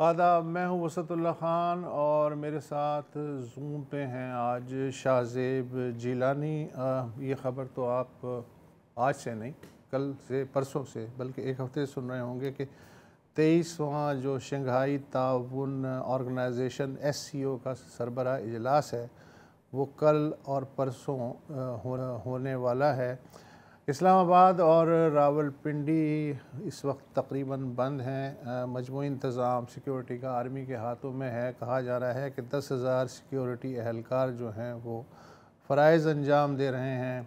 آداب، میں ہوں وسعت اللہ خان اور میرے ساتھ زوم پہ ہیں آج شاہ زیب جیلانی۔ یہ خبر تو آپ آج سے نہیں، کل سے پرسوں سے بلکہ ایک ہفتے سے سن رہے ہوں گے کہ 23واں جو شنگھائی تعاون آرگنائزیشن SCO کا سربراہ اجلاس ہے وہ کل اور پرسوں ہونے والا ہے۔ اسلام آباد اور راولپنڈی اس وقت تقریباً بند ہیں۔ مجموعی انتظام سیکیورٹی کا آرمی کے ہاتھوں میں ہے۔ کہا جا رہا ہے کہ 10,000 سیکیورٹی اہلکار جو ہیں وہ فرائض انجام دے رہے ہیں۔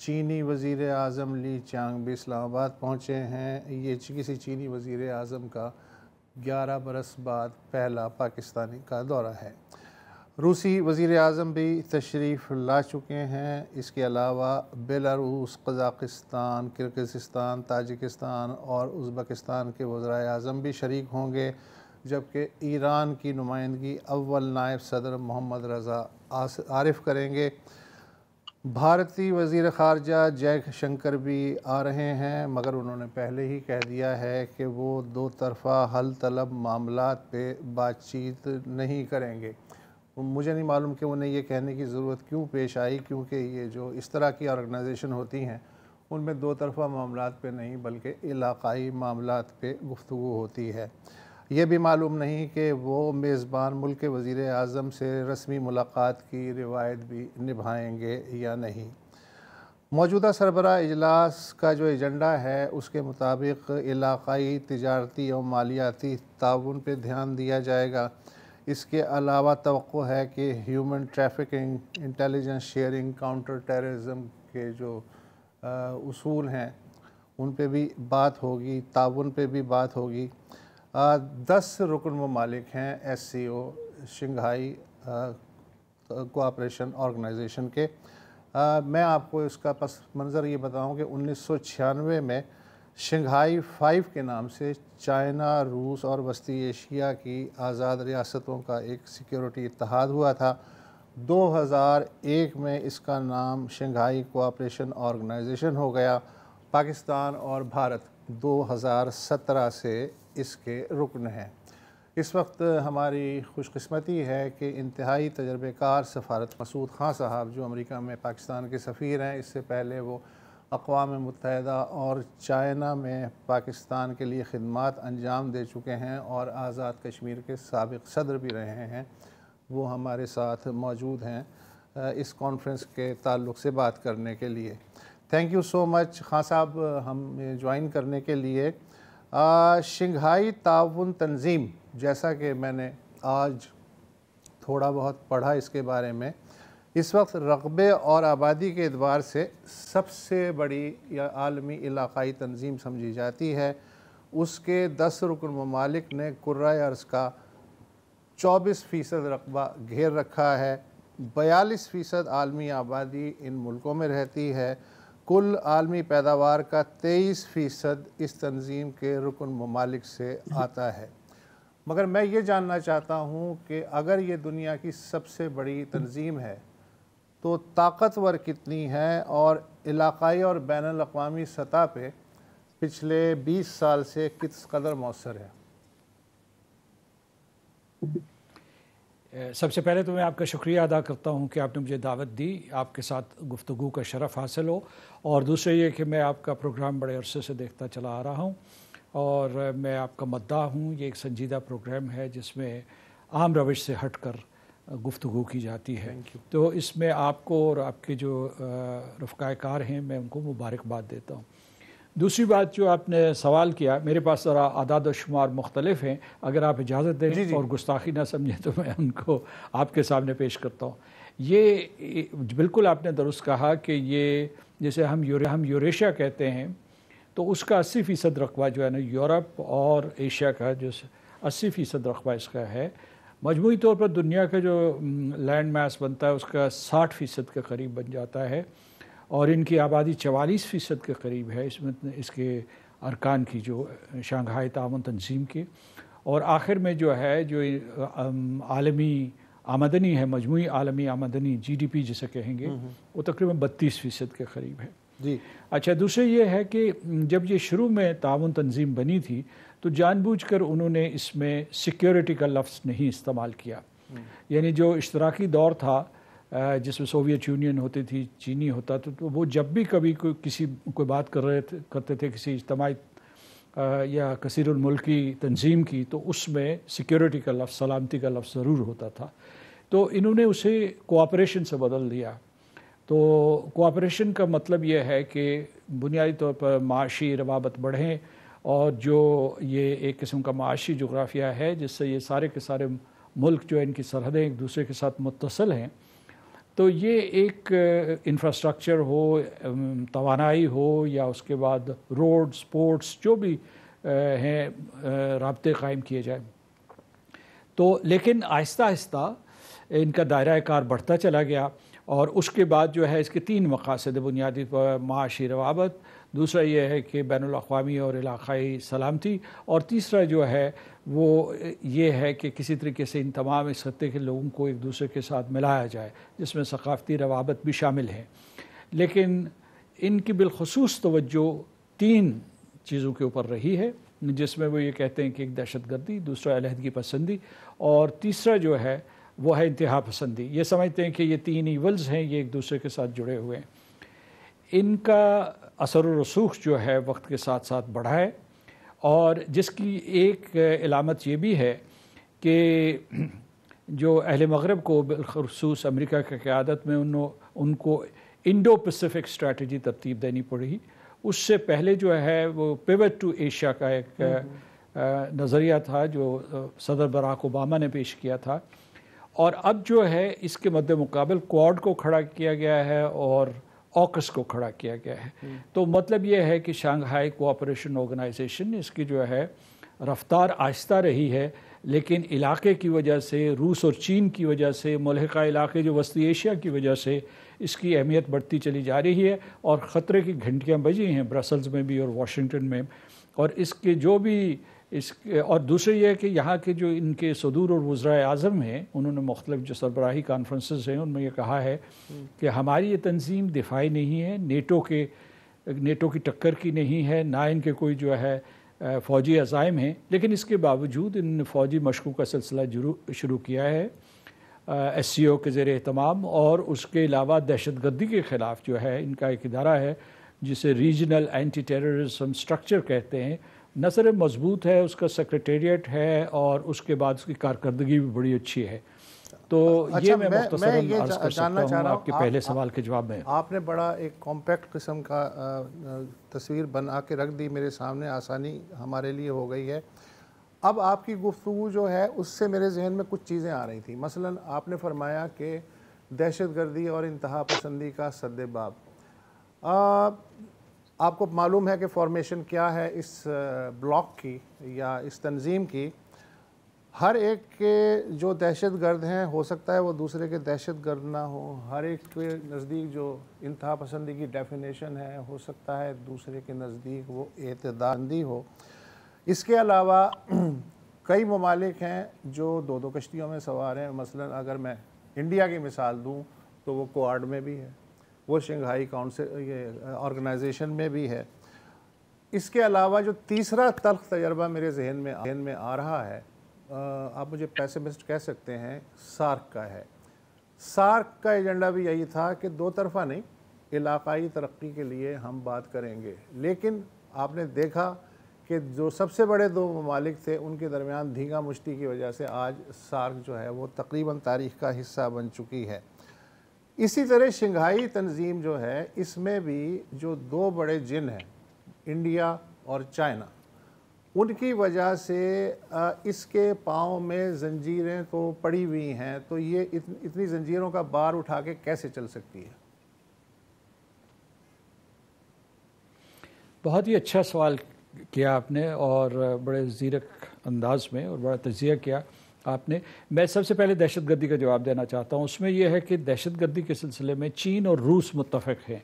چینی وزیر اعظم لی چیانگ بھی اسلام آباد پہنچے ہیں۔ یہ کسی چینی وزیر اعظم کا 11 برس بعد پہلا پاکستانی کا دورہ ہے۔ روسی وزیر اعظم بھی تشریف لا چکے ہیں۔ اس کے علاوہ بیلاروس، قزاقستان، کرغزستان، تاجکستان اور ازبکستان کے وزرائے اعظم بھی شریک ہوں گے، جبکہ ایران کی نمائندگی اول نائب صدر محمد رضا عارف کریں گے۔ بھارتی وزیر خارجہ جے شنکر بھی آ رہے ہیں، مگر انہوں نے پہلے ہی کہہ دیا ہے کہ وہ دو طرفہ حل طلب معاملات پہ بات چیت نہیں کریں گے۔ مجھے نہیں معلوم کہ انہیں یہ کہنے کی ضرورت کیوں پیش آئی، کیونکہ یہ جو اس طرح کی آرگنائزیشن ہوتی ہیں ان میں دو طرفہ معاملات پہ نہیں بلکہ علاقائی معاملات پہ گفتگو ہوتی ہے۔ یہ بھی معلوم نہیں کہ وہ میزبان ملک کے وزیر اعظم سے رسمی ملاقات کی روایت بھی نبھائیں گے یا نہیں۔ موجودہ سربراہ اجلاس کا جو ایجنڈا ہے اس کے مطابق علاقائی تجارتی اور مالیاتی تعاون پہ دھیان دیا جائے گا۔ اس کے علاوہ توقع ہے کہ human trafficking, intelligence sharing, counter terrorism کے جو اصول ہیں ان پہ بھی بات ہوگی، تعاون پہ بھی بات ہوگی۔ 10 رکن ممالک ہیں SCO شنگھائی کوآپریشن آرگنائزیشن کے۔ میں آپ کو اس کا پس منظر یہ بتاؤں کہ 1996 میں شنگھائی 5 کے نام سے چائنا، روس اور وسطی ایشیا کی آزاد ریاستوں کا ایک سیکیورٹی اتحاد ہوا تھا۔ 2001 میں اس کا نام شنگھائی کوآپریشن آرگنائزیشن ہو گیا۔ پاکستان اور بھارت 2017 سے اس کے رکن ہیں۔ اس وقت ہماری خوش قسمتی ہے کہ انتہائی تجربہ کار سفارت مسعود خان صاحب جو امریکہ میں پاکستان کے سفیر ہیں، اس سے پہلے وہ اقوام متحدہ اور چائنا میں پاکستان کے لیے خدمات انجام دے چکے ہیں اور آزاد کشمیر کے سابق صدر بھی رہے ہیں، وہ ہمارے ساتھ موجود ہیں اس کانفرنس کے تعلق سے بات کرنے کے لیے۔ تھینک یو سو مچ خان صاحب ہم جوائن کرنے کے لیے۔ شنگھائی تعاون تنظیم، جیسا کہ میں نے آج تھوڑا بہت پڑھا اس کے بارے میں، اس وقت رقبے اور آبادی کے اعتبار سے سب سے بڑی یا عالمی علاقائی تنظیم سمجھی جاتی ہے۔ اس کے 10 رکن ممالک نے کرۂ ارض کا 24% رقبہ گھیر رکھا ہے۔ 42% عالمی آبادی ان ملکوں میں رہتی ہے۔ کل عالمی پیداوار کا 23% اس تنظیم کے رکن ممالک سے آتا ہے۔ مگر میں یہ جاننا چاہتا ہوں کہ اگر یہ دنیا کی سب سے بڑی تنظیم ہے تو طاقتور کتنی ہے اور علاقائی اور بین الاقوامی سطح پہ پچھلے 20 سال سے کس قدر مؤثر ہے؟ سب سے پہلے تو میں آپ کا شکریہ ادا کرتا ہوں کہ آپ نے مجھے دعوت دی، آپ کے ساتھ گفتگو کا شرف حاصل ہو، اور دوسرے یہ کہ میں آپ کا پروگرام بڑے عرصے سے دیکھتا چلا آ رہا ہوں اور میں آپ کا مداح ہوں۔ یہ ایک سنجیدہ پروگرام ہے جس میں عام روش سے ہٹ کر گفتگو کی جاتی ہے، تو اس میں آپ کو اور آپ کے جو رفقائے کار ہیں میں ان کو مبارکباد دیتا ہوں۔ دوسری بات جو آپ نے سوال کیا، میرے پاس ذرا اعداد و شمار مختلف ہیں، اگر آپ اجازت دیں اور گستاخی نہ سمجھیں تو میں ان کو آپ کے سامنے پیش کرتا ہوں۔ یہ بالکل آپ نے درست کہا کہ یہ جیسے ہم یوریشیا کہتے ہیں تو اس کا 80% رقبہ جو ہے نا یورپ اور ایشیا کا جو 80% رقبہ اس کا ہے۔ مجموعی طور پر دنیا کا جو لینڈ میس بنتا ہے اس کا 60% کے قریب بن جاتا ہے، اور ان کی آبادی 44% کے قریب ہے اس کے ارکان کی جو شنگھائی تعاون تنظیم کے۔ اور آخر میں جو ہے جو عالمی آمدنی ہے، مجموعی عالمی آمدنی GDP جسے کہیں گے، وہ تقریباً 32% کے قریب ہے۔ جی اچھا، دوسرے یہ ہے کہ جب یہ شروع میں تعاون تنظیم بنی تھی تو جان بوجھ کر انہوں نے اس میں سیکیورٹی کا لفظ نہیں استعمال کیا. یعنی جو اشتراکی دور تھا جس میں سوویت یونین ہوتی تھی، چینی ہوتا تھا، تو وہ جب بھی کبھی کوئی بات کرتے تھے کسی اجتماعی یا کثیر الملکی تنظیم کی، تو اس میں سیکیورٹی کا لفظ، سلامتی کا لفظ ضرور ہوتا تھا. تو انہوں نے اسے کوآپریشن سے بدل دیا. تو کوآپریشن کا مطلب یہ ہے کہ بنیادی طور پر معاشی روابط بڑھیں، اور جو یہ ایک قسم کا معاشی جغرافیہ ہے جس سے یہ سارے کے سارے ملک جو ان کی سرحدیں ایک دوسرے کے ساتھ متصل ہیں، تو یہ ایک انفراسٹرکچر ہو، توانائی ہو، یا اس کے بعد روڈ، سپورٹس، جو بھی ہیں رابطے قائم کیے جائیں. تو لیکن آہستہ آہستہ ان کا دائرہ کار بڑھتا چلا گیا، اور اس کے بعد جو ہے اس کے 3 مقاصد بنیادی پر معاشی روابط، دوسرا یہ ہے کہ بین الاقوامی اور علاقائی سلامتی، اور تیسرا جو ہے وہ یہ ہے کہ کسی طریقے سے ان تمام اس خطے کے لوگوں کو ایک دوسرے کے ساتھ ملایا جائے، جس میں ثقافتی روابط بھی شامل ہیں. لیکن ان کی بالخصوص توجہ 3 چیزوں کے اوپر رہی ہے، جس میں وہ یہ کہتے ہیں کہ ایک دہشت گردی، دوسرا علیحدگی پسندی، اور تیسرا جو ہے وہ ہے انتہا پسندی. یہ سمجھتے ہیں کہ یہ 3 ایولز ہیں، یہ ایک دوسرے کے ساتھ جڑے ہوئے ہیں. ان کا اثر و رسوخ جو ہے وقت کے ساتھ ساتھ بڑھا ہے، اور جس کی ایک علامت یہ بھی ہے کہ جو اہل مغرب کو بالخصوص امریکہ کی قیادت میں ان کو انڈو پیسفک اسٹریٹجی ترتیب دینی پڑی. اس سے پہلے جو ہے وہ پیوٹ ٹو ایشیا کا ایک نظریہ تھا جو صدر براک اوباما نے پیش کیا تھا، اور اب جو ہے اس کے مد مقابل کوڈ کو کھڑا کیا گیا ہے اور آکس کو کھڑا کیا گیا ہے. تو مطلب یہ ہے کہ شنگھائی کوآپریشن آرگنائزیشن، اس کی جو ہے رفتار آہستہ رہی ہے، لیکن علاقے کی وجہ سے، روس اور چین کی وجہ سے، ملحقہ علاقے جو وسطی ایشیا کی وجہ سے اس کی اہمیت بڑھتی چلی جا رہی ہے، اور خطرے کی گھنٹیاں بجی ہیں برسلز میں بھی اور واشنگٹن میں. اور اس کے جو بھی اور دوسرے یہ ہے کہ یہاں کے جو ان کے صدور اور وزرائے اعظم ہیں، انہوں نے مختلف جو سربراہی کانفرنسز ہیں ان میں یہ کہا ہے کہ ہماری یہ تنظیم دفاعی نہیں ہے، نیٹو کی ٹکر کی نہیں ہے، نہ ان کے کوئی جو ہے فوجی عزائم ہیں، لیکن اس کے باوجود ان نے فوجی مشقوں کا سلسلہ شروع کیا ہے ایس سی او کے زیر اہتمام. اور اس کے علاوہ دہشت گردی کے خلاف جو ہے ان کا ایک ادارہ ہے جسے ریجنل اینٹی ٹیررزم اسٹرکچر کہتے ہیں، نظر مضبوط ہے، اس کا سیکریٹریٹ ہے، اور اس کے بعد اس کی کارکردگی بھی بڑی اچھی ہے. تو یہ میں مختصراً عرض کر سکتا ہوں آپ کے پہلے سوال کے جواب میں. آپ نے بڑا ایک کمپیکٹ قسم کا تصویر بنا کے رکھ دی میرے سامنے، آسانی ہمارے لیے ہو گئی ہے. اب آپ کی گفتگو جو ہے اس سے میرے ذہن میں کچھ چیزیں آ رہی تھیں. مثلاً آپ نے فرمایا کہ دہشت گردی اور انتہا پسندی کا سد باب. آپ کو معلوم ہے کہ فارمیشن کیا ہے اس بلاک کی یا اس تنظیم کی. ہر ایک کے جو دہشت گرد ہیں ہو سکتا ہے وہ دوسرے کے دہشت گرد نہ ہو. ہر ایک کے نزدیک جو انتہا پسندی کی ڈیفینیشن ہے ہو سکتا ہے دوسرے کے نزدیک وہ اعتدالی ہو. اس کے علاوہ کئی ممالک ہیں جو 2 کشتیوں میں سوار ہیں. مثلا اگر میں انڈیا کی مثال دوں تو وہ کوآڈ میں بھی ہے، وہ شنگھائی آرگنائزیشن میں بھی ہے. اس کے علاوہ جو تیسرا تلخ تجربہ میرے ذہن میں آ رہا ہے، آپ مجھے پیسمسٹ کہہ سکتے ہیں، سارک کا ہے. سارک کا ایجنڈا بھی یہی تھا کہ 2 طرفہ نہیں، علاقائی ترقی کے لیے ہم بات کریں گے. لیکن آپ نے دیکھا کہ جو سب سے بڑے 2 ممالک تھے ان کے درمیان دھینگا مشتی کی وجہ سے آج سارک جو ہے وہ تقریباً تاریخ کا حصہ بن چکی ہے. اسی طرح شنگھائی تنظیم جو ہے اس میں بھی جو 2 بڑے جن ہیں، انڈیا اور چائنا، ان کی وجہ سے اس کے پاؤں میں زنجیریں تو پڑی ہوئی ہیں. تو یہ اتنی زنجیروں کا بار اٹھا کے کیسے چل سکتی ہے؟ بہت ہی اچھا سوال کیا آپ نے، اور بڑے زیرک انداز میں اور بڑا تجزیہ کیا آپ نے. میں سب سے پہلے دہشت گردی کا جواب دینا چاہتا ہوں. اس میں یہ ہے کہ دہشت گردی کے سلسلے میں چین اور روس متفق ہیں،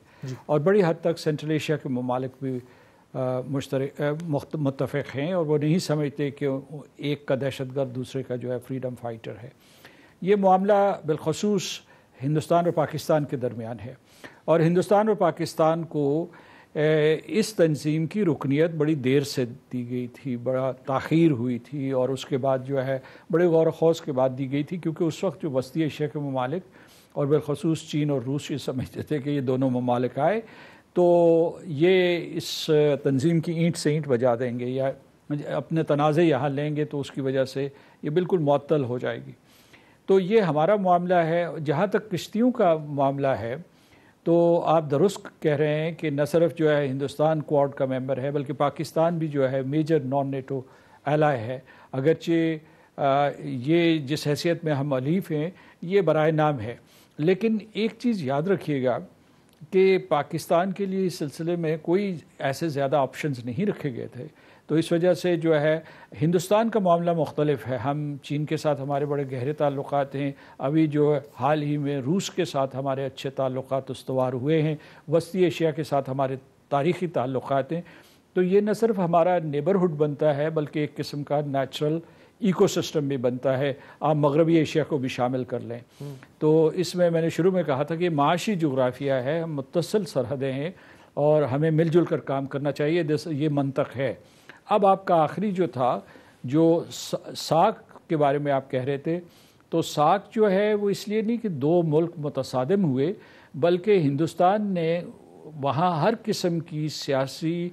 اور بڑی حد تک سینٹرل ایشیا کے ممالک بھی متفق ہیں، اور وہ نہیں سمجھتے کہ ایک کا دہشت گرد دوسرے کا جو ہے فریڈم فائٹر ہے. یہ معاملہ بالخصوص ہندوستان اور پاکستان کے درمیان ہے، اور ہندوستان اور پاکستان کو اس تنظیم کی رکنیت بڑی دیر سے دی گئی تھی، بڑا تاخیر ہوئی تھی، اور اس کے بعد جو ہے بڑے غور و خوض کے بعد دی گئی تھی، کیونکہ اس وقت جو وسطی ایشیا کے ممالک اور بالخصوص چین اور روس یہ سمجھتے تھے کہ یہ دونوں ممالک آئے تو یہ اس تنظیم کی اینٹ سے اینٹ بجا دیں گے یا اپنے تنازع یہاں لیں گے تو اس کی وجہ سے یہ بالکل معطل ہو جائے گی۔ تو یہ ہمارا معاملہ ہے۔ جہاں تک کشتیوں کا معاملہ ہے تو آپ درست کہہ رہے ہیں کہ نہ صرف جو ہے ہندوستان کوارڈ کا ممبر ہے بلکہ پاکستان بھی جو ہے میجر نان نیٹو ایلائی ہے، اگرچہ یہ جس حیثیت میں ہم حلیف ہیں یہ برائے نام ہے، لیکن ایک چیز یاد رکھیے گا کہ پاکستان کے لیے اس سلسلے میں کوئی ایسے زیادہ آپشنز نہیں رکھے گئے تھے، تو اس وجہ سے جو ہے ہندوستان کا معاملہ مختلف ہے۔ ہم چین کے ساتھ ہمارے بڑے گہرے تعلقات ہیں، ابھی جو حال ہی میں روس کے ساتھ ہمارے اچھے تعلقات استوار ہوئے ہیں، وسطی ایشیا کے ساتھ ہمارے تاریخی تعلقات ہیں، تو یہ نہ صرف ہمارا نیبرہڈ بنتا ہے بلکہ ایک قسم کا نیچرل ایکو سسٹم بھی بنتا ہے۔ آپ مغربی ایشیا کو بھی شامل کر لیں تو اس میں نے شروع میں کہا تھا کہ معاشی جغرافیہ ہے، ہم متصل سرحدیں ہیں اور ہمیں مل جل کر کام کرنا چاہیے، یہ منطق ہے۔ اب آپ کا آخری جو تھا جو ساک کے بارے میں آپ کہہ رہے تھے، تو ساک جو ہے وہ اس لیے نہیں کہ دو ملک متصادم ہوئے بلکہ ہندوستان نے وہاں ہر قسم کی سیاسی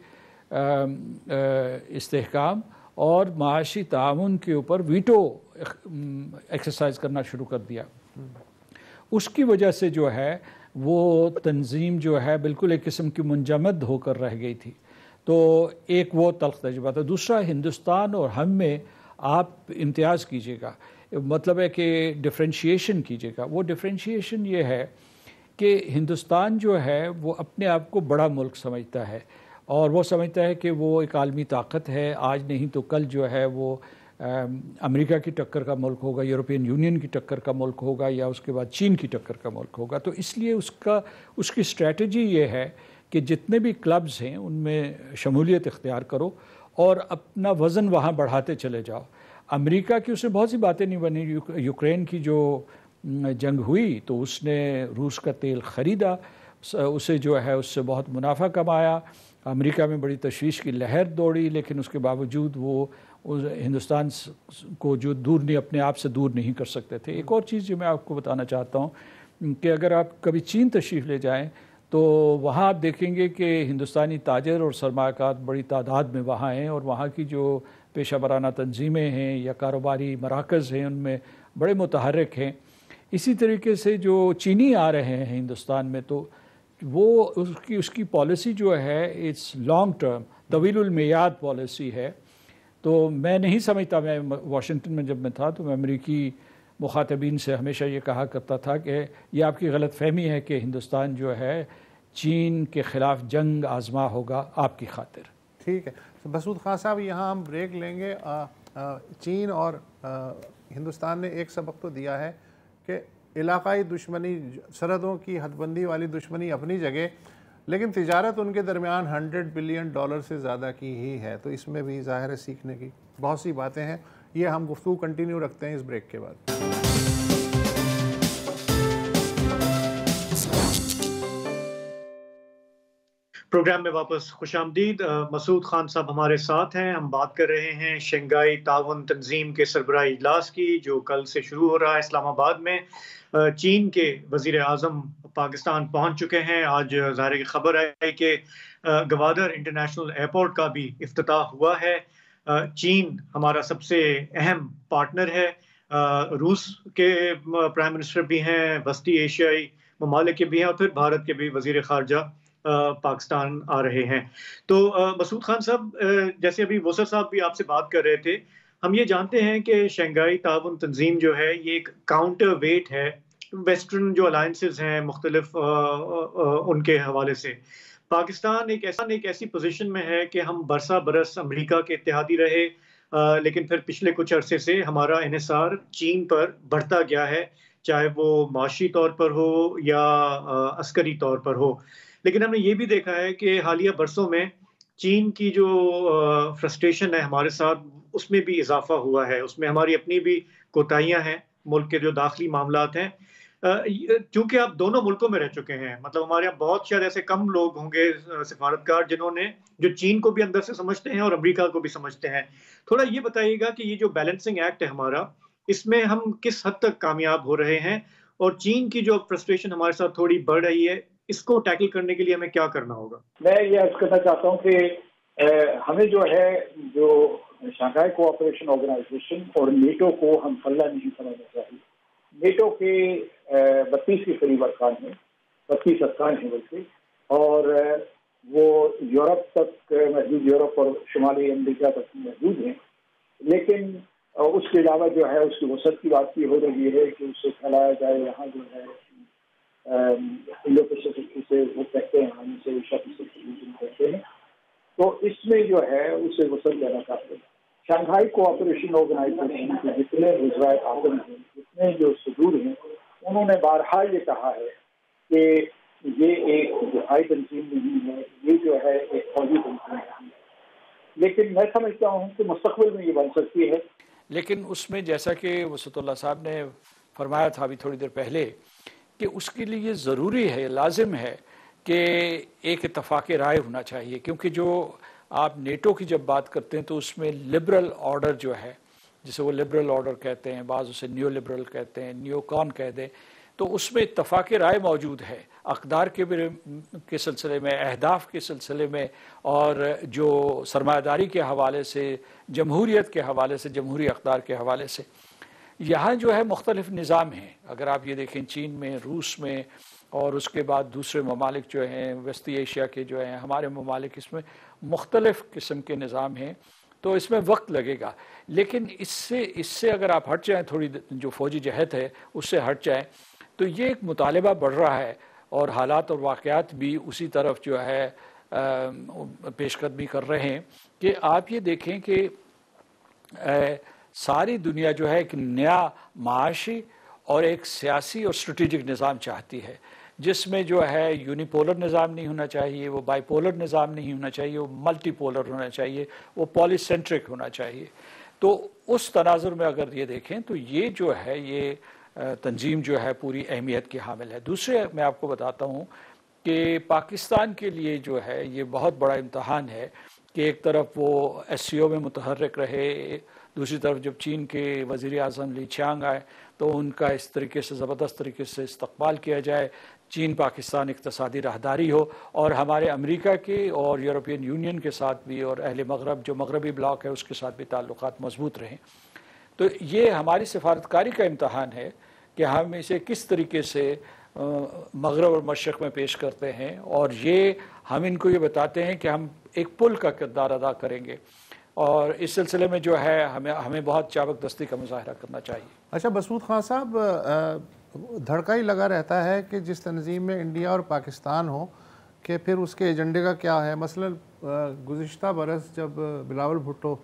استحکام اور معاشی تعاون کے اوپر ویٹو ایکسرسائز کرنا شروع کر دیا۔ اس کی وجہ سے جو ہے وہ تنظیم جو ہے بالکل ایک قسم کی منجمد ہو کر رہ گئی تھی۔ تو ایک وہ تلخ تجربہ تھا۔ دوسرا، ہندوستان اور ہم میں آپ امتیاز کیجیے گا، مطلب ہے کہ ڈفرینشیشن کیجیے گا۔ وہ ڈفرینشیشن یہ ہے کہ ہندوستان جو ہے وہ اپنے آپ کو بڑا ملک سمجھتا ہے اور وہ سمجھتا ہے کہ وہ ایک عالمی طاقت ہے، آج نہیں تو کل جو ہے وہ امریکہ کی ٹکر کا ملک ہوگا، یورپین یونین کی ٹکر کا ملک ہوگا یا اس کے بعد چین کی ٹکر کا ملک ہوگا۔ تو اس لیے اس کی اسٹریٹجی یہ ہے کہ جتنے بھی کلبز ہیں ان میں شمولیت اختیار کرو اور اپنا وزن وہاں بڑھاتے چلے جاؤ۔ امریکہ کی اس سے بہت سی باتیں نہیں بنی۔ یوکرین کی جو جنگ ہوئی تو اس نے روس کا تیل خریدا، اسے جو ہے اس سے بہت منافع کمایا، امریکہ میں بڑی تشویش کی لہر دوڑی، لیکن اس کے باوجود وہ ہندوستان کو جو دور نہیں، اپنے آپ سے دور نہیں کر سکتے تھے۔ ایک اور چیز جو میں آپ کو بتانا چاہتا ہوں کہ اگر آپ کبھی چین تشریف لے جائیں تو وہاں آپ دیکھیں گے کہ ہندوستانی تاجر اور سرمایہ کار بڑی تعداد میں وہاں ہیں، اور وہاں کی جو پیشہ ورانہ تنظیمیں ہیں یا کاروباری مراکز ہیں ان میں بڑے متحرک ہیں۔ اسی طریقے سے جو چینی آ رہے ہیں ہندوستان میں تو وہ اس کی پالیسی جو ہے اٹس لانگ ٹرم، طویل المیعاد پالیسی ہے۔ تو میں نہیں سمجھتا، میں واشنگٹن میں جب میں تھا تو میں امریکی مخاطبین سے ہمیشہ یہ کہا کرتا تھا کہ یہ آپ کی غلط فہمی ہے کہ ہندوستان جو ہے چین کے خلاف جنگ آزما ہوگا آپ کی خاطر۔ ٹھیک ہے مسعود خان صاحب، یہاں ہم بریک لیں گے۔ چین اور ہندوستان نے ایک سبق تو دیا ہے کہ علاقائی دشمنی، سرحدوں کی حد بندی والی دشمنی اپنی جگہ، لیکن تجارت ان کے درمیان $100 بلین سے زیادہ کی ہی ہے، تو اس میں بھی ظاہر ہے سیکھنے کی بہت سی باتیں ہیں۔ یہ ہم گفتگو کنٹینیو رکھتے ہیں اس بریک کے بعد۔ پروگرام میں واپس خوش آمدید۔ مسعود خان صاحب ہمارے ساتھ ہیں۔ ہم بات کر رہے ہیں شنگھائی تعاون تنظیم کے سربراہی اجلاس کی جو کل سے شروع ہو رہا ہے اسلام آباد میں۔ چین کے وزیر اعظم پاکستان پہنچ چکے ہیں۔ آج ظاہر کی خبر ہے کہ گوادر انٹرنیشنل ایئرپورٹ کا بھی افتتاح ہوا ہے۔ چین ہمارا سب سے اہم پارٹنر ہے، روس کے پرائم منسٹر بھی ہیں، وسطی ایشیائی ممالک کے بھی ہیں، اور پھر بھارت کے بھی وزیر خارجہ پاکستان آ رہے ہیں۔ تو مسعود خان صاحب، جیسے ابھی وسر صاحب بھی آپ سے بات کر رہے تھے، ہم یہ جانتے ہیں کہ شنگھائی تعاون تنظیم جو ہے یہ ایک کاؤنٹر ویٹ ہے ویسٹرن جو الائنسز ہیں مختلف ان کے حوالے سے۔ پاکستان ایک ایسی پوزیشن میں ہے کہ ہم برسا برس امریکہ کے اتحادی رہے، لیکن پھر پچھلے کچھ عرصے سے ہمارا انحصار چین پر بڑھتا گیا ہے، چاہے وہ معاشی طور پر ہو یا عسکری طور پر ہو۔ لیکن ہم نے یہ بھی دیکھا ہے کہ حالیہ برسوں میں چین کی جو فرسٹریشن ہے ہمارے ساتھ، اس میں بھی اضافہ ہوا ہے، اس میں ہماری اپنی بھی کوتاہیاں ہیں، ملک کے جو داخلی معاملات ہیں۔ چونکہ آپ دونوں ملکوں میں رہ چکے ہیں، مطلب ہمارے یہاں بہت شاید ایسے کم لوگ ہوں گے سفارتکار جنہوں نے جو چین کو بھی اندر سے سمجھتے ہیں اور امریکہ کو بھی سمجھتے ہیں. تھوڑا یہ بتائیے گا کہ یہ جو بیلنسنگ ایکٹ ہے ہمارا، اس میں ہم کس حد تک کامیاب ہو رہے ہیں، اور چین کی جو فرسٹریشن ہمارے ساتھ تھوڑی بڑھ رہی ہے، اس کو ٹیکل کرنے کے لیے ہمیں کیا کرنا ہوگا؟ میں یہ عرض کرنا چاہتا ہوں کہ ہمیں جو ہے جو شنگھائی کوآپریشن آرگنائزیشن اور نیٹو کو ہم پلہ نہیں سمجھنا چاہیے. نیٹو کے 32 کے قریب ارکان ہیں، 32 ارکان ہیں بلکہ، اور وہ یورپ تک محدود، یورپ اور شمالی امریکہ تک محدود ہیں. لیکن اس کے علاوہ جو ہے اس کی وسعت کی بات یہ ہو رہی ہے کہ اسے پھیلایا جائے. یہاں جو ہے انڈو پیسفک سے وہ کہتے ہیں، ہم اسے ایشیا پیسفک ریجن کہتے ہیں. تو اس میں جو ہے اسے وسعت دینا چاہتے ہیں. شنگھائی کوآپریشن آرگنائزیشن کے جتنے وزرائے اعظم ہیں، جتنے جو صدور ہیں، انہوں نے بارہا یہ کہا ہے کہ یہ ایک دفاعی تنظیم نہیں ہے، یہ جو ہے ایک فوجی تنظیم ہے. لیکن میں سمجھتا ہوں کہ مستقبل میں یہ بن سکتی ہے. لیکن اس میں جیسا کہ وسعت اللہ صاحب نے فرمایا تھا ابھی تھوڑی دیر پہلے کہ اس کے لیے ضروری ہے، لازم ہے کہ ایک اتفاق رائے ہونا چاہیے، کیونکہ جو آپ نیٹو کی جب بات کرتے ہیں تو اس میں لبرل آرڈر جو ہے، جسے وہ لبرل آرڈر کہتے ہیں، بعض اسے نیو لبرل کہتے ہیں، نیو کون کہہ دیں، تو اس میں اتفاق رائے موجود ہے اقدار کے سلسلے میں، اہداف کے سلسلے میں، اور جو سرمایہ داری کے حوالے سے، جمہوریت کے حوالے سے، جمہوری اقدار کے حوالے سے. یہاں جو ہے مختلف نظام ہیں. اگر آپ یہ دیکھیں چین میں، روس میں، اور اس کے بعد دوسرے ممالک جو ہیں وسطی ایشیا کے جو ہیں ہمارے ممالک، اس میں مختلف قسم کے نظام ہیں. تو اس میں وقت لگے گا. لیکن اس سے اگر آپ ہٹ جائیں، تھوڑی جو فوجی جہت ہے اس سے ہٹ جائیں، تو یہ ایک مطالبہ بڑھ رہا ہے، اور حالات اور واقعات بھی اسی طرف جو ہے پیش قدمی کر رہے ہیں. کہ آپ یہ دیکھیں کہ ساری دنیا جو ہے ایک نیا معاشی اور ایک سیاسی اور اسٹریٹجک نظام چاہتی ہے، جس میں جو ہے یونیپولر نظام نہیں ہونا چاہیے، وہ بائی پولر نظام نہیں ہونا چاہیے، وہ ملٹی پولر ہونا چاہیے، وہ پالی سینٹرک ہونا چاہیے. تو اس تناظر میں اگر یہ دیکھیں تو یہ جو ہے یہ تنظیم جو ہے پوری اہمیت کی حامل ہے. دوسرے میں آپ کو بتاتا ہوں کہ پاکستان کے لیے جو ہے یہ بہت بڑا امتحان ہے کہ ایک طرف وہ ایس سی او میں متحرک رہے، دوسری طرف جب چین کے وزیر اعظم لی چیانگ آئے تو ان کا اس طریقے سے زبردست طریقے سے استقبال کیا جائے، چین پاکستان اقتصادی راہداری ہو، اور ہمارے امریکہ کے اور یورپین یونین کے ساتھ بھی، اور اہل مغرب جو مغربی بلاک ہے اس کے ساتھ بھی تعلقات مضبوط رہیں. تو یہ ہماری سفارتکاری کا امتحان ہے کہ ہم اسے کس طریقے سے مغرب اور مشرق میں پیش کرتے ہیں، اور یہ ہم ان کو یہ بتاتے ہیں کہ ہم ایک پل کا کردار ادا کریں گے، اور اس سلسلے میں جو ہے ہمیں بہت چابک دستی کا مظاہرہ کرنا چاہیے. اچھا مسعود خان صاحب، دھڑکا ہی لگا رہتا ہے کہ جس تنظیم میں انڈیا اور پاکستان ہو کہ پھر اس کے ایجنڈے کا کیا ہے. مثلا گزشتہ برس جب بلاول بھٹو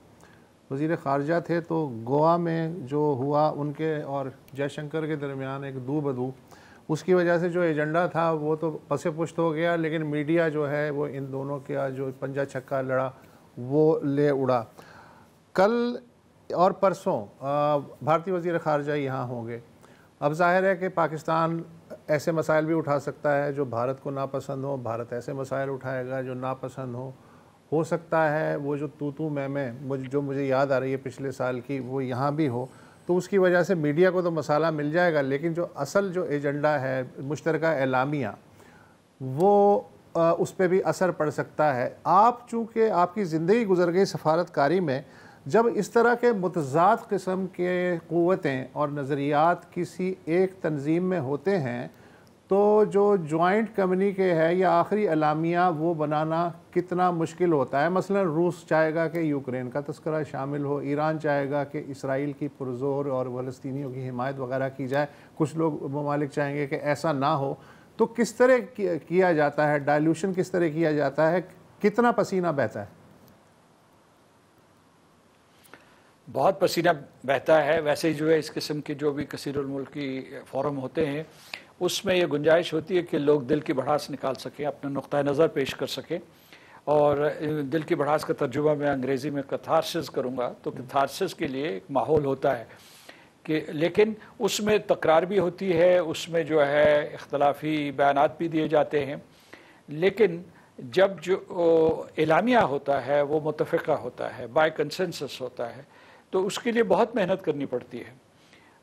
وزیر خارجہ تھے تو گوا میں جو ہوا ان کے اور جے شنکر کے درمیان ایک دو بدو، اس کی وجہ سے جو ایجنڈا تھا وہ تو پس پشت ہو گیا، لیکن میڈیا جو ہے وہ ان دونوں کا جو پنجہ چھکا لڑا وہ لے اڑا. کل اور پرسوں بھارتی وزیر خارجہ یہاں ہوں گے. اب ظاہر ہے کہ پاکستان ایسے مسائل بھی اٹھا سکتا ہے جو بھارت کو ناپسند ہو، بھارت ایسے مسائل اٹھائے گا جو ناپسند ہو سکتا ہے وہ جو تو میں جو مجھے یاد آ رہی ہے پچھلے سال کی وہ یہاں بھی ہو. تو اس کی وجہ سے میڈیا کو تو مسئلہ مل جائے گا، لیکن جو اصل جو ایجنڈا ہے مشترکہ اعلامیہ وہ اس پہ بھی اثر پڑ سکتا ہے. آپ چونکہ آپ کی زندگی گزر گئی سفارتکاری میں، جب اس طرح کے متضاد قسم کے قوتیں اور نظریات کسی ایک تنظیم میں ہوتے ہیں تو جو جوائنٹ کمیونیکے ہے یا آخری اعلامیہ وہ بنانا کتنا مشکل ہوتا ہے. مثلا روس چاہے گا کہ یوکرین کا تذکرہ شامل ہو، ایران چاہے گا کہ اسرائیل کی پرزور اور فلسطینیوں کی حمایت وغیرہ کی جائے، کچھ لوگ ممالک چاہیں گے کہ ایسا نہ ہو. تو کس طرح کیا جاتا ہے ڈائلوشن، کس طرح کیا جاتا ہے، کتنا پسینہ بہتا ہے؟ بہت پسینہ بہتا ہے. ویسے ہی جو ہے اس قسم کے جو بھی کثیر الملکی فورم ہوتے ہیں اس میں یہ گنجائش ہوتی ہے کہ لوگ دل کی بھڑاس نکال سکیں، اپنا نقطہ نظر پیش کر سکیں. اور دل کی بھڑاس کا ترجمہ میں انگریزی میں کتھارسس کروں گا. تو کتھارسس کے لیے ایک ماحول ہوتا ہے کہ لیکن اس میں تکرار بھی ہوتی ہے، اس میں جو ہے اختلافی بیانات بھی دیے جاتے ہیں، لیکن جب جو اعلامیہ ہوتا ہے وہ متفقہ ہوتا ہے، بائی کنسنسس ہوتا ہے، تو اس کے لیے بہت محنت کرنی پڑتی ہے۔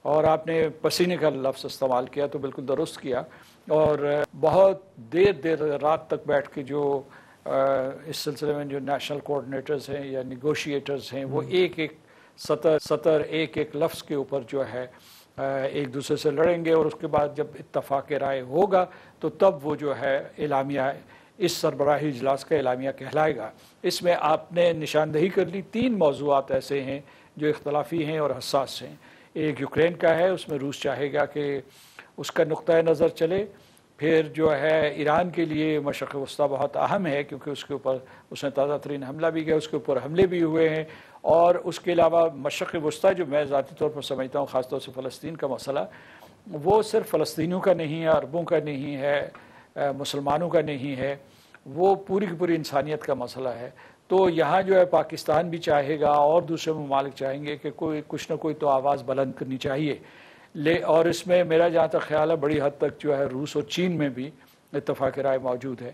اور آپ نے پسینے کا لفظ استعمال کیا تو بالکل درست کیا، اور بہت دیر رات تک بیٹھ کے جو اس سلسلے میں جو نیشنل کوآرڈینیٹرز ہیں یا نیگوشیٹرز ہیں وہ ایک ایک سطر ایک ایک لفظ کے اوپر جو ہے ایک دوسرے سے لڑیں گے، اور اس کے بعد جب اتفاق رائے ہوگا تو تب وہ جو ہے اعلامیہ اس سربراہی اجلاس کا اعلامیہ کہلائے گا۔ اس میں آپ نے نشاندہی کر لی 3 موضوعات ایسے ہیں جو اختلافی ہیں اور حساس ہیں۔ ایک یوکرین کا ہے، اس میں روس چاہے گا کہ اس کا نقطہ نظر چلے۔ پھر جو ہے ایران کے لیے مشرق وسطیٰ بہت اہم ہے کیونکہ اس کے اوپر اس نے تازہ ترین حملہ بھی کیا، اس کے اوپر حملے بھی ہوئے ہیں، اور اس کے علاوہ مشرق وسطیٰ جو میں ذاتی طور پر سمجھتا ہوں خاص طور سے فلسطین کا مسئلہ، وہ صرف فلسطینیوں کا نہیں ہے، عربوں کا نہیں ہے، مسلمانوں کا نہیں ہے، وہ پوری کی پوری انسانیت کا مسئلہ ہے۔ تو یہاں جو ہے پاکستان بھی چاہے گا اور دوسرے ممالک چاہیں گے کہ کچھ نہ کوئی تو آواز بلند کرنی چاہیے، اور اس میں میرا جہاں تک خیال ہے بڑی حد تک جو ہے روس اور چین میں بھی اتفاق رائے موجود ہے۔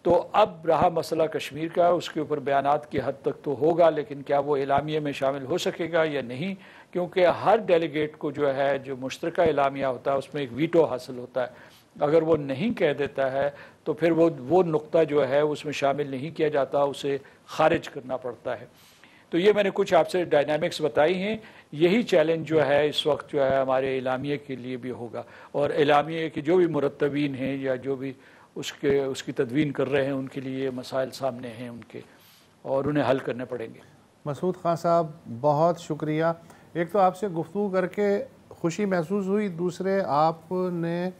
تو اب رہا مسئلہ کشمیر کا، اس کے اوپر بیانات کی حد تک تو ہوگا، لیکن کیا وہ اعلامیے میں شامل ہو سکے گا یا نہیں، کیونکہ ہر ڈیلیگیٹ کو جو ہے جو مشترکہ اعلامیہ ہوتا ہے اس میں ایک ویٹو حاصل ہوتا ہے۔ اگر وہ نہیں کہہ دیتا ہے تو پھر وہ نقطہ جو ہے اس میں شامل نہیں کیا جاتا، اسے خارج کرنا پڑتا ہے۔ تو یہ میں نے کچھ آپ سے ڈائنامکس بتائی ہیں۔ یہی چیلنج جو ہے اس وقت جو ہے ہمارے اعلامیے کے لیے بھی ہوگا، اور اعلامیے کے جو بھی مرتبین ہیں یا جو بھی اس کی تدوین کر رہے ہیں ان کے لیے مسائل سامنے ہیں ان کے، اور انہیں حل کرنے پڑیں گے۔ مسعود خان صاحب بہت شکریہ۔ ایک تو آپ سے گفتگو کر کے خوشی محسوس ہوئی، دوسرے آپ نے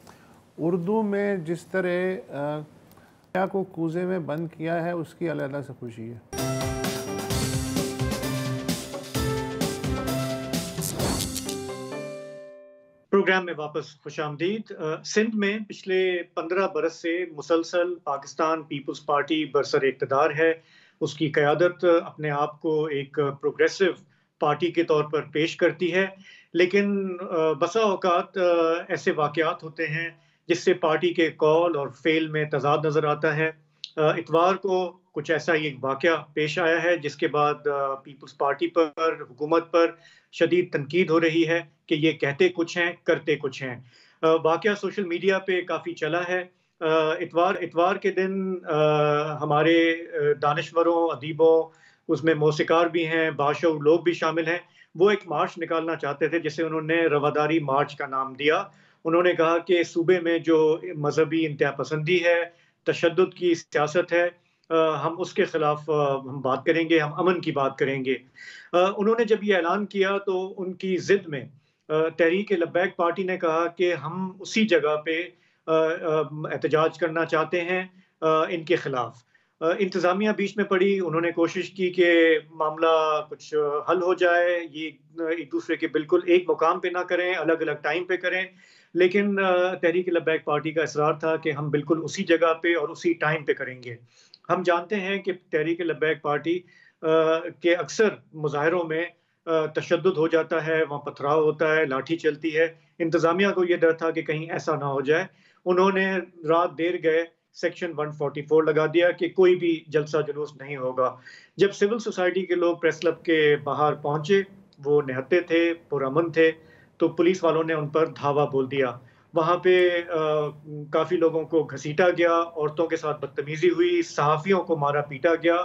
اردو میں جس طرح کو کوزے میں بند کیا ہے اس کی علیحدہ سے خوشی ہے۔ پروگرام میں واپس خوش آمدید۔ سندھ میں پچھلے 15 برس سے مسلسل پاکستان پیپلز پارٹی برسر اقتدار ہے۔ اس کی قیادت اپنے آپ کو ایک پروگریسو پارٹی کے طور پر پیش کرتی ہے، لیکن بسا اوقات ایسے واقعات ہوتے ہیں جس سے پارٹی کے قول اور فعل میں تضاد نظر آتا ہے۔ اتوار کو کچھ ایسا ہی ایک واقعہ پیش آیا ہے جس کے بعد پیپلز پارٹی پر، حکومت پر شدید تنقید ہو رہی ہے کہ یہ کہتے کچھ ہیں کرتے کچھ ہیں۔ واقعہ سوشل میڈیا پہ کافی چلا ہے۔ اتوار کے دن ہمارے دانشوروں، ادیبوں، اس میں موسیقار بھی ہیں، باشعور لوگ بھی شامل ہیں، وہ ایک مارچ نکالنا چاہتے تھے جسے انہوں نے رواداری مارچ کا نام دیا۔ انہوں نے کہا کہ صوبے میں جو مذہبی انتہا پسندی ہے، تشدد کی سیاست ہے، ہم اس کے خلاف ہم بات کریں گے، ہم امن کی بات کریں گے۔ انہوں نے جب یہ اعلان کیا تو ان کی ضد میں تحریک لبیک پارٹی نے کہا کہ ہم اسی جگہ پہ احتجاج کرنا چاہتے ہیں ان کے خلاف۔ انتظامیہ بیچ میں پڑی، انہوں نے کوشش کی کہ معاملہ کچھ حل ہو جائے، یہ ایک دوسرے کے بالکل ایک مقام پہ نہ کریں، الگ الگ ٹائم پہ کریں، لیکن تحریک لبیک پارٹی کا اصرار تھا کہ ہم بالکل اسی جگہ پہ اور اسی ٹائم پہ کریں گے۔ ہم جانتے ہیں کہ تحریک لبیک پارٹی کے اکثر مظاہروں میں تشدد ہو جاتا ہے، وہاں پتھراؤ ہوتا ہے، لاٹھی چلتی ہے۔ انتظامیہ کو یہ ڈر تھا کہ کہیں ایسا نہ ہو جائے، انہوں نے رات دیر گئے سیکشن 144 لگا دیا کہ کوئی بھی جلسہ جلوس نہیں ہوگا۔ جب سول سوسائٹی کے لوگ پریس کلب کے باہر پہنچے، وہ نہتے تھے، پرامن تھے، تو پولیس والوں نے ان پر دھاوا بول دیا۔ وہاں پہ کافی لوگوں کو گھسیٹا گیا، عورتوں کے ساتھ بدتمیزی ہوئی، صحافیوں کو مارا پیٹا گیا،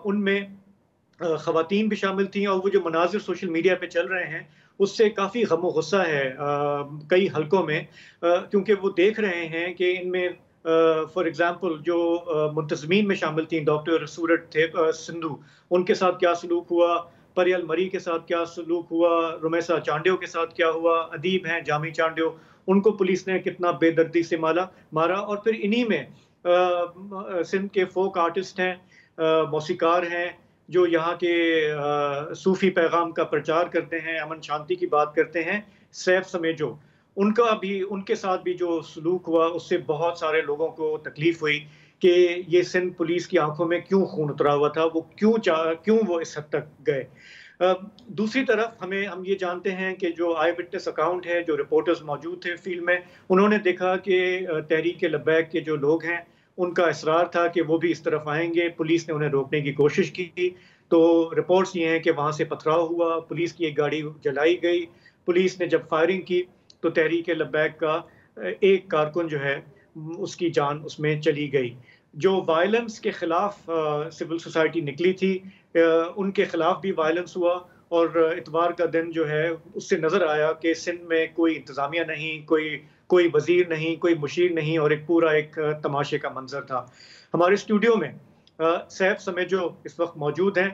ان میں خواتین بھی شامل تھیں، اور وہ جو مناظر سوشل میڈیا پہ چل رہے ہیں اس سے کافی غم و غصہ ہے کئی حلقوں میں، کیونکہ وہ دیکھ رہے ہیں کہ ان میں فار ایگزامپل جو منتظمین میں شامل تھیں، ڈاکٹر سورت سندھو، ان کے ساتھ کیا سلوک ہوا، پریال مری کے ساتھ کیا سلوک ہوا، رمیسا چانڈیو کے ساتھ کیا ہوا، ادیب ہیں جامی چانڈیو، ان کو پولیس نے کتنا بے دردی سے مارا۔ اور پھر انہی میں سندھ کے فوک آرٹسٹ ہیں، موسیقار ہیں، جو یہاں کے صوفی پیغام کا پرچار کرتے ہیں، امن شانتی کی بات کرتے ہیں، سیف سمیجو، ان کے ساتھ بھی جو سلوک ہوا اس سے بہت سارے لوگوں کو تکلیف ہوئی کہ یہ سندھ پولیس کی آنکھوں میں کیوں خون اترا ہوا تھا، وہ کیوں وہ اس حد تک گئے۔ دوسری طرف ہم یہ جانتے ہیں کہ جو آئی وٹنس اکاؤنٹ ہے، جو رپورٹرز موجود تھے فیلڈ میں، انہوں نے دیکھا کہ تحریک لبیک کے جو لوگ ہیں ان کا اصرار تھا کہ وہ بھی اس طرف آئیں گے. پولیس نے انہیں روکنے کی کوشش کی تو رپورٹس یہ ہیں کہ وہاں سے پتھراؤ ہوا، پولیس کی ایک گاڑی جلائی گئی. پولیس نے جب فائرنگ کی تو تحریک لبیک کا ایک کارکن جو ہے اس کی جان اس میں چلی گئی. جو وائلنس کے خلاف سول سوسائٹی نکلی تھی، ان کے خلاف بھی وائلنس ہوا، اور اتوار کا دن جو ہے اس سے نظر آیا کہ سندھ میں کوئی انتظامیہ نہیں، کوئی وزیر نہیں، کوئی مشیر نہیں، اور ایک تماشے کا منظر تھا. ہمارے اسٹوڈیو میں سیف سمیت جو اس وقت موجود ہیں.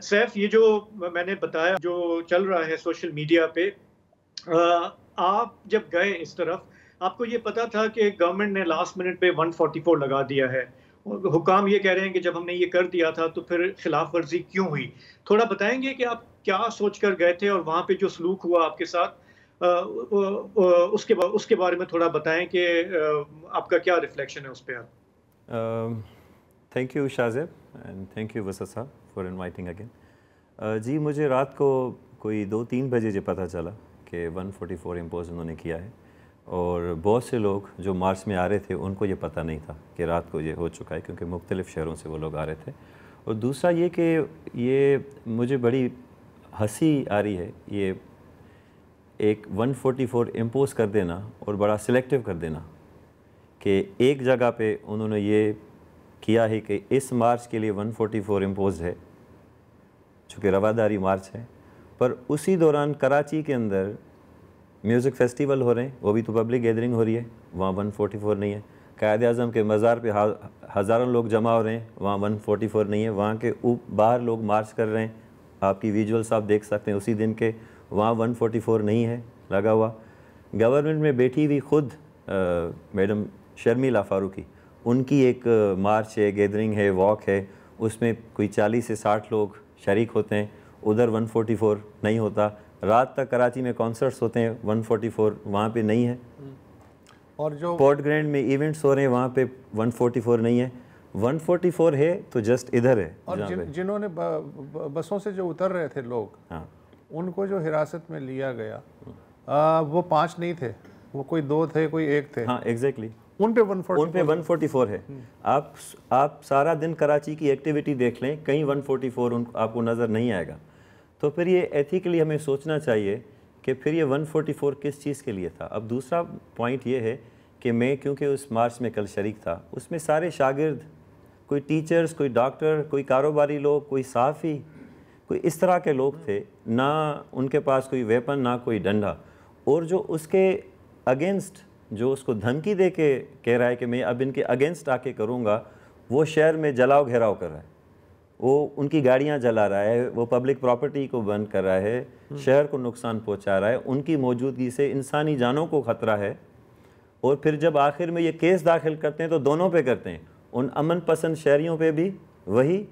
سیف، یہ جو میں نے بتایا جو چل رہا ہے سوشل میڈیا پہ، آپ جب گئے اس طرف، آپ کو یہ پتا تھا کہ گورنمنٹ نے لاسٹ منٹ پہ 144 لگا دیا ہے؟ حکام یہ کہہ رہے ہیں کہ جب ہم نے یہ کر دیا تھا تو پھر خلاف ورزی کیوں ہوئی؟ تھوڑا بتائیں گے کہ آپ کیا سوچ کر گئے تھے اور وہاں پہ جو سلوک ہوا آپ کے ساتھ، اس کے بارے میں تھوڑا بتائیں کہ آپ کا کیا ریفلیکشن ہے اس پہ؟ Thank you Shahzeb and thank you وسط صاحب فار انوائٹنگ اگین. جی، مجھے رات کو کوئی 2-3 بجے جو پتہ چلا کہ 144 امپوز انہوں نے کیا ہے، اور بہت سے لوگ جو مارچ میں آ رہے تھے ان کو یہ پتہ نہیں تھا کہ رات کو یہ ہو چکا ہے، کیونکہ مختلف شہروں سے وہ لوگ آ رہے تھے. اور دوسرا یہ کہ یہ مجھے بڑی ہنسی آ رہی ہے، یہ ایک 144 امپوز کر دینا اور بڑا سلیکٹیو کر دینا، کہ ایک جگہ پہ انہوں نے یہ کیا ہے کہ اس مارچ کے لیے 144 امپوز ہے، چونکہ رواداری مارچ ہے، پر اسی دوران کراچی کے اندر میوزک فیسٹیول ہو رہے ہیں، وہ بھی تو پبلک گیدرنگ ہو رہی ہے، وہاں 144 نہیں ہے. قائد اعظم کے مزار پہ ہزاروں لوگ جمع ہو رہے ہیں، وہاں 144 نہیں ہے. وہاں کے باہر لوگ مارچ کر رہے ہیں، آپ کی ویجولس آپ دیکھ سکتے ہیں اسی دن کے، وہاں 144 نہیں ہے لگا ہوا. گورنمنٹ میں بیٹھی ہوئی خود میڈم شرمیلا فاروقی، ان کی ایک مارچ ہے، گیدرنگ ہے، واک ہے، اس میں کوئی 40 سے 60 لوگ شریک ہوتے ہیں. ادھر 144 نہیں ہوتا. رات تک کراچی میں کانسرٹس ہوتے ہیں، 144 وہاں پہ نہیں ہے. اور جو پورٹ گرینڈ میں ایونٹس ہو رہے ہیں، وہاں پہ 144 نہیں ہے. 144 ہے تو جسٹ ادھر ہے. اور جنہوں نے بسوں سے جو اتر رہے تھے لوگ، ہاں، ان کو جو حراست میں لیا گیا، وہ 5 نہیں تھے، وہ کوئی 2 تھے، کوئی 1 تھے. ہاں ایگزیکٹلی، ان پہ 144 ہے. آپ سارا دن کراچی کی ایکٹیویٹی دیکھ لیں، کہیں 144 آپ کو نظر نہیں آئے گا. تو پھر یہ ایتھیکلی ہمیں سوچنا چاہیے کہ پھر یہ 144 کس چیز کے لیے تھا. اب دوسرا پوائنٹ یہ ہے کہ میں کیونکہ اس مارچ میں کل شریک تھا، اس میں سارے شاگرد، کوئی ٹیچرز، کوئی ڈاکٹر، کوئی کاروباری لوگ، کوئی صحافی، کوئی اس طرح کے لوگ تھے. نہ ان کے پاس کوئی ویپن، نہ کوئی ڈنڈا. اور جو اس کے اگینسٹ، جو اس کو دھمکی دے کے کہہ رہا ہے کہ میں اب ان کے اگینسٹ آ کے کروں گا، وہ شہر میں جلاؤ گھیراؤ کر رہا ہے، وہ ان کی گاڑیاں جلا رہا ہے، وہ پبلک پراپرٹی کو بند کر رہا ہے، شہر کو نقصان پہنچا رہا ہے. ان کی موجودگی سے انسانی جانوں کو خطرہ ہے. اور پھر جب آخر میں یہ کیس داخل کرتے ہیں تو دونوں پہ کرتے ہیں، ان امن پسند شہریوں پہ بھی وہی،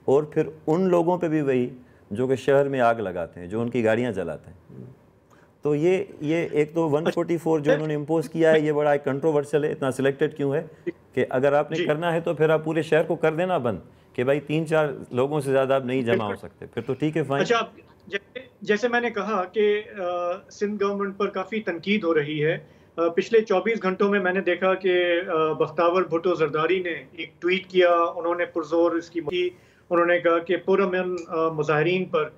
اور پھر ان لوگوں پہ بھی وہی جو کہ شہر میں آگ لگاتے ہیں، جو ان کی گاڑیاں جلاتے ہیں. تو یہ ایک تو 144 جو انہوں نے امپوز کیا ہے، یہ بڑا ایک کنٹروورشل ہے. اتنا سلیکٹڈ کیوں ہے کہ اگر آپ نے کرنا ہے تو پھر آپ پورے شہر کو کر دینا بند، کہ بھائی 3-4 لوگوں سے زیادہ آپ نہیں جمع ہو سکتے، پھر تو ٹھیک ہے، فائن. اچھا، جیسے میں نے کہا کہ سندھ گورنمنٹ پر کافی تنقید ہو رہی ہے. پچھلے 24 گھنٹوں میں نے دیکھا کہ بختیار بھٹو زرداری نے ایک ٹویٹ کیا، انہوں نے پرزور اس کی کی، انہوں نے کہا کہ پرامن مظاہرین پر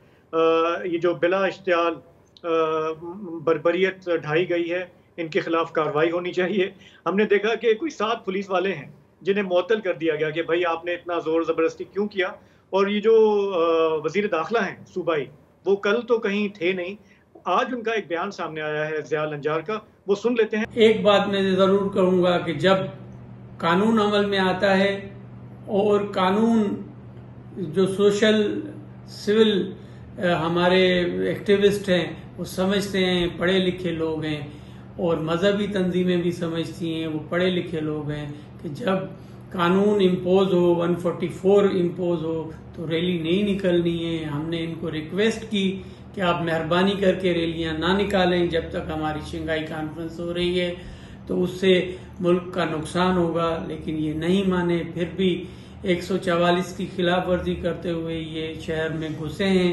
یہ جو بلا اشتعال بربریت ڈھائی گئی ہے، ان کے خلاف کارروائی ہونی چاہیے. ہم نے دیکھا کہ کوئی 7 پولیس والے ہیں جنہیں معطل کر دیا گیا کہ بھائی آپ نے اتنا زور زبردستی کیوں کیا. اور یہ جو وزیر داخلہ ہیں صوبائی، وہ کل تو کہیں تھے نہیں. آج ان کا ایک بیان سامنے آیا ہے ضیاء النجار کا، وہ سن لیتے ہیں. ایک بات میں ضرور کہوں گا کہ جب قانون عمل میں آتا ہے اور قانون جو سوشل سول ہمارے ایکٹیوسٹ ہیں وہ سمجھتے ہیں، پڑھے لکھے لوگ ہیں، اور مذہبی تنظیمیں بھی سمجھتی ہیں، وہ پڑھے لکھے لوگ ہیں، کہ جب قانون امپوز ہو، 144 امپوز ہو تو ریلی نہیں نکلنی ہے. ہم نے ان کو ریکویسٹ کی کہ آپ مہربانی کر کے ریلیاں نہ نکالیں جب تک ہماری شنگھائی کانفرنس ہو رہی ہے، تو اس سے ملک کا نقصان ہوگا. لیکن یہ نہیں مانے، پھر بھی 144 کی خلاف ورزی کرتے ہوئے یہ شہر میں گھسے ہیں.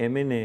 MNA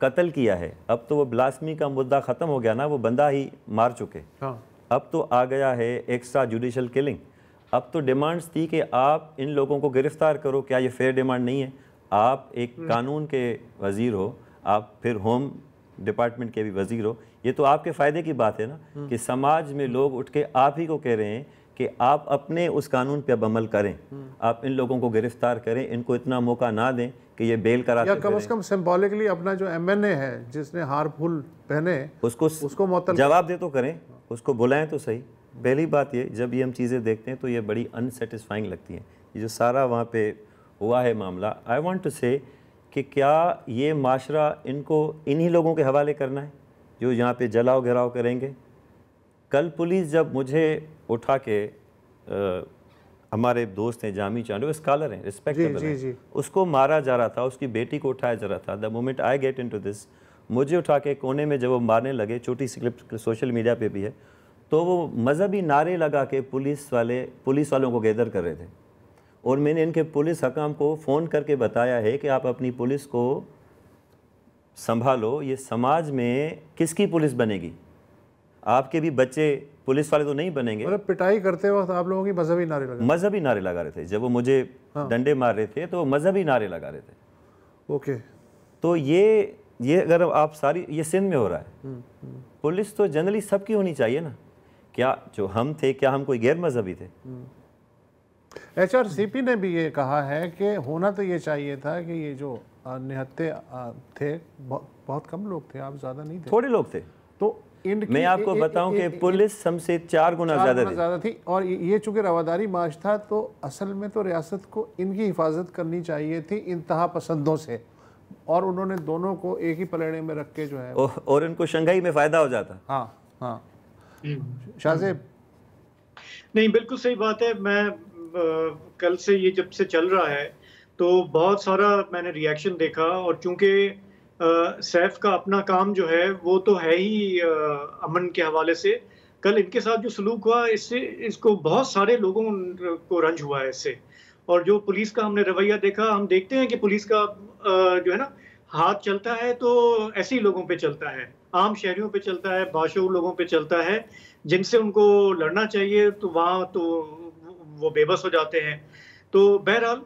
قتل کیا ہے. اب تو وہ بلاسمی کا مدعا ختم ہو گیا نا, وہ بندہ ہی مار چکے. اب تو آ گیا ہے ایکسٹرا جوڈیشل کلنگ. اب تو ڈیمانڈز تھی کہ آپ ان لوگوں کو گرفتار کرو. کیا یہ فیئر ڈیمانڈ نہیں ہے؟ آپ ایک قانون کے وزیر ہو, آپ پھر ہوم ڈپارٹمنٹ کے بھی وزیر ہو. یہ تو آپ کے فائدے کی بات ہے نا کہ سماج میں لوگ اٹھ کے آپ ہی کو کہہ رہے ہیں کہ آپ اپنے اس قانون پہ اب عمل کریں, آپ ان لوگوں کو گرفتار کریں, ان کو اتنا موقع نہ دیں کہ یہ بیل کراتے یا کم از کم سمبولکلی اپنا جو ایم این اے ہے جس نے ہار پھول پہنے اس کو معطل جواب دے تو کریں, اس کو بلائیں تو صحیح. پہلی بات یہ, جب یہ ہم چیزیں دیکھتے ہیں تو یہ بڑی انسیٹسفائنگ لگتی ہیں. یہ جو سارا وہاں پہ ہوا ہے معاملہ, آئی وانٹ ٹو سے کہ کیا یہ معاشرہ ان کو انہی لوگوں کے حوالے کرنا ہے جو یہاں پہ جلاؤ گھراؤ کریں گے؟ کل پولیس جب مجھے اٹھا کے, ہمارے دوست ہیں جامی چانڈے, وہ اسکالر ہیں, رسپیکٹیبل ہیں, اس کو مارا جا رہا تھا, اس کی بیٹی کو اٹھایا جا رہا تھا. The moment I get into this, مجھے اٹھا کے کونے میں جب وہ مارنے لگے, چھوٹی سی کلپ سوشل میڈیا پہ بھی ہے, تو وہ مذہبی نعرے لگا کے پولیس والوں کو گیدر کر رہے تھے. اور میں نے ان کے پولیس حکام کو فون کر کے بتایا ہے کہ آپ اپنی پولیس کو سنبھالو, یہ سماج میں کس کی پولیس بنے گی؟ آپ کے بھی بچے پولیس والے تو نہیں بنیں گے. مطلب پٹائی کرتے وقت آپ لوگوں کی مذہبی نعرے لگا رہے تھے. جب وہ مجھے ڈنڈے مار رہے تھے تو مذہبی نعرے لگا رہے تھے. اوکے, تو یہ اگر آپ ساری, یہ سندھ میں ہو رہا ہے. پولیس تو جنرلی سب کی ہونی چاہیے نا. کیا جو ہم تھے, کیا ہم کوئی غیر مذہبی تھے؟ ایچ آر سی پی نے بھی یہ کہا ہے کہ ہونا تو یہ چاہیے تھا کہ یہ جو نہتے تھے بہت کم لوگ تھے, آپ زیادہ نہیں تھے, تھوڑے لوگ تھے. تو میں آپ کو بتاؤں کہ پولیس ہم سے 4 گنا زیادہ تھی. اور یہ چونکہ رواداری مارچ تھا تو اصل میں تو ریاست کو ان کی حفاظت کرنی چاہیے تھی انتہا پسندوں سے, اور انہوں نے دونوں کو ایک ہی پلیڑے میں رکھ کے جو ہے, اور ان کو شنگھائی میں فائدہ ہو جاتا. ہاں شاہ زیب. نہیں, بالکل صحیح بات ہے. میں کل سے یہ جب سے چل رہا ہے تو بہت سارا میں نے ریاکشن دیکھا, اور چونکہ سیف کا اپنا کام جو ہے وہ تو ہے ہی امن کے حوالے سے, کل ان کے ساتھ جو سلوک ہوا اس کو بہت سارے لوگوں کو رنج ہوا ہے اس سے. اور جو پولیس کا ہم نے رویہ دیکھا, ہم دیکھتے ہیں کہ پولیس کا جو ہے نا ہاتھ چلتا ہے تو ایسے ہی لوگوں پہ چلتا ہے, عام شہریوں پہ چلتا ہے, باشعور لوگوں پہ چلتا ہے, جن سے ان کو لڑنا چاہیے تو وہاں تو وہ بے بس ہو جاتے ہیں. تو بہرحال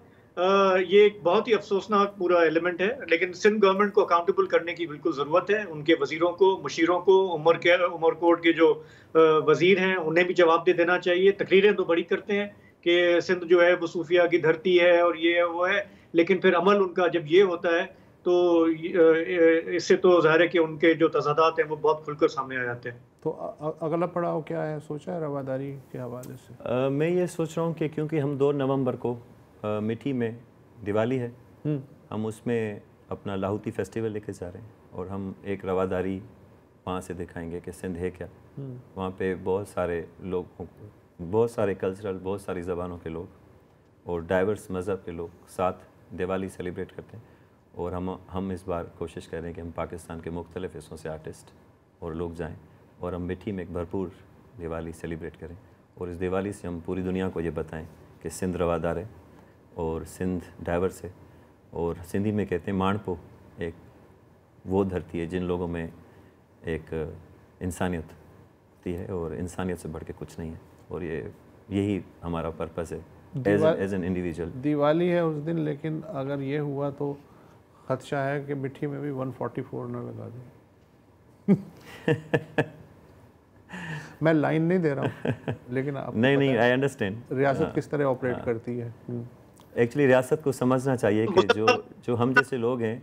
یہ ایک بہت ہی افسوسناک پورا ایلیمنٹ ہے, لیکن سندھ گورنمنٹ کو اکاؤنٹیبل کرنے کی بالکل ضرورت ہے. ان کے وزیروں کو, مشیروں کو, عمر کوٹ کے جو وزیر ہیں انہیں بھی جواب دے دینا چاہیے. تقریریں تو بڑی کرتے ہیں کہ سندھ جو ہے وہ صوفیہ کی دھرتی ہے اور یہ وہ ہے, لیکن پھر عمل ان کا جب یہ ہوتا ہے تو اس سے تو ظاہر ہے کہ ان کے جو تضادات ہیں وہ بہت کھل کر سامنے آ جاتے ہیں. تو اگلا پڑاؤ کیا ہے, سوچا ہے رواداری کے حوالے سے؟ میں یہ سوچ رہا ہوں کہ کیونکہ ہم 2 نومبر کو مٹھی میں دیوالی ہے, ہم اس میں اپنا لاہوتی فیسٹیول لے کے جا رہے ہیں, اور ہم ایک رواداری وہاں سے دکھائیں گے کہ سندھ ہے کیا. وہاں پہ بہت سارے لوگ, بہت سارے کلچرل, بہت ساری زبانوں کے لوگ اور ڈائیورس مذہب کے لوگ ساتھ دیوالی سیلیبریٹ کرتے ہیں. اور ہم اس بار کوشش کر رہے ہیں کہ ہم پاکستان کے مختلف حصوں سے آرٹسٹ اور لوگ جائیں اور ہم مٹھی میں ایک بھرپور دیوالی سیلیبریٹ کریں, اور اس دیوالی سے ہم پوری دنیا کو یہ بتائیں کہ سندھ روادار ہے اور سندھ ڈائیورس ہے. اور سندھی میں کہتے ہیں مانپو, ایک وہ دھرتی ہے جن لوگوں میں ایک انسانیت ہوتی ہے, اور انسانیت سے بڑھ کے کچھ نہیں ہے, اور یہی ہمارا پرپس ہے ایز این انڈیویجول. دیوالی ہے اس دن, لیکن اگر یہ ہوا تو خدشہ ہے کہ مٹھی میں بھی 144 نہ لگا دیں. میں لائن نہیں دے رہا ہوں, لیکن آپ نہیں آئی انڈرسٹینڈ ریاست کس طرح آپریٹ کرتی ہے. ایکچولی ریاست کو سمجھنا چاہیے کہ جو ہم جیسے لوگ ہیں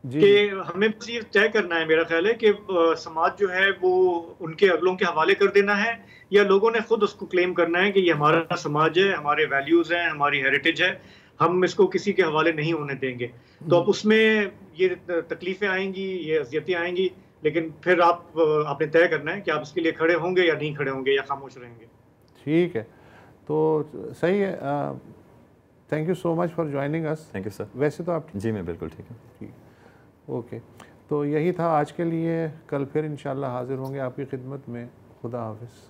کہ ہمیں بس یہ طے کرنا ہے, میرا خیال ہے کہ سماج جو ہے وہ ان کے اگلوں کے حوالے کر دینا ہے, یا لوگوں نے خود اس کو کلیم کرنا ہے کہ یہ ہمارا سماج ہے, ہمارے ویلیوز ہیں, ہماری ہیریٹیج ہے, ہم اس کو کسی کے حوالے نہیں ہونے دیں گے. تو اب اس میں یہ تکلیفیں آئیں گی, یہ اذیتیں آئیں گی, لیکن پھر آپ نے طے کرنا ہے کہ آپ اس کے لیے کھڑے ہوں گے یا نہیں کھڑے ہوں گے یا خاموش رہیں گے. ٹھیک ہے, تو صحیح ہے. Thank you so much for joining us. Thank you sir. ویسے تو آپ جی میں بالکل ٹھیک ہوں. اوکے, تو یہی تھا آج کے لیے. کل پھر انشاءاللہ حاضر ہوں گے آپ کی خدمت میں. خدا حافظ.